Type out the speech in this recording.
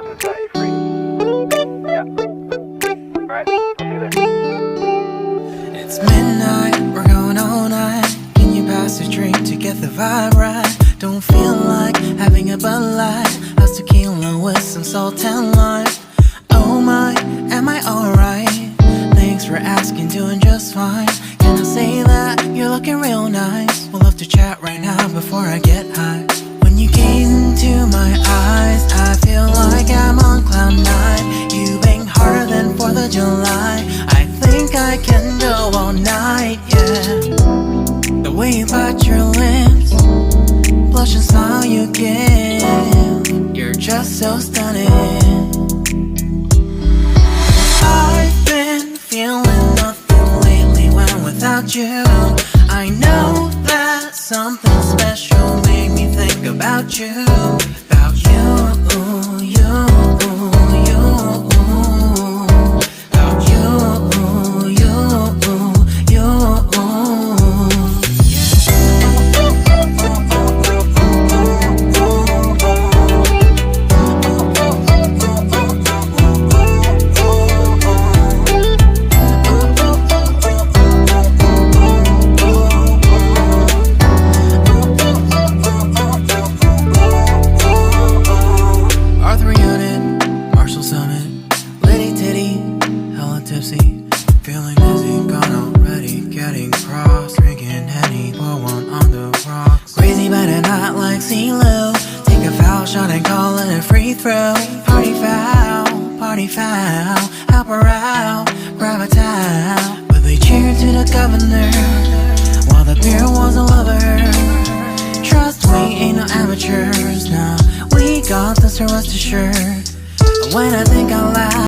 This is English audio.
close and set you free. Yeah. Alright, I'll do this. It's midnight, we're going all night. Can you pass a drink to get the vibe right? Don't feel like having a Bud Light. How's tequila with some salt and lime? Oh my, am I alright? Thanks for asking, doing just fine. Can I say that you're looking real nice? We'll have to chat right now before I get high. When you gaze into my eyes, I feel like I'm on cloud nine. You bang harder than 4th of July. I think I can go all night, yeah. The way you bite your lips, blush and smile you give, you're just so stunning. I've been feeling nothing lately when without you. I know that something special made me think about you. About you, you, you. About you, you, you. Tipsy, feeling dizzy, gone already, getting cross, drinking Henny, pour one on the rocks. Crazy but not like CeeLo. Take a foul shot and call it a free throw. Party foul, help her out, grab a towel. But they cheered to the governor while the beer was a lover. Trust we ain't no amateurs, nah. We got this, rest assured. When I think out loud,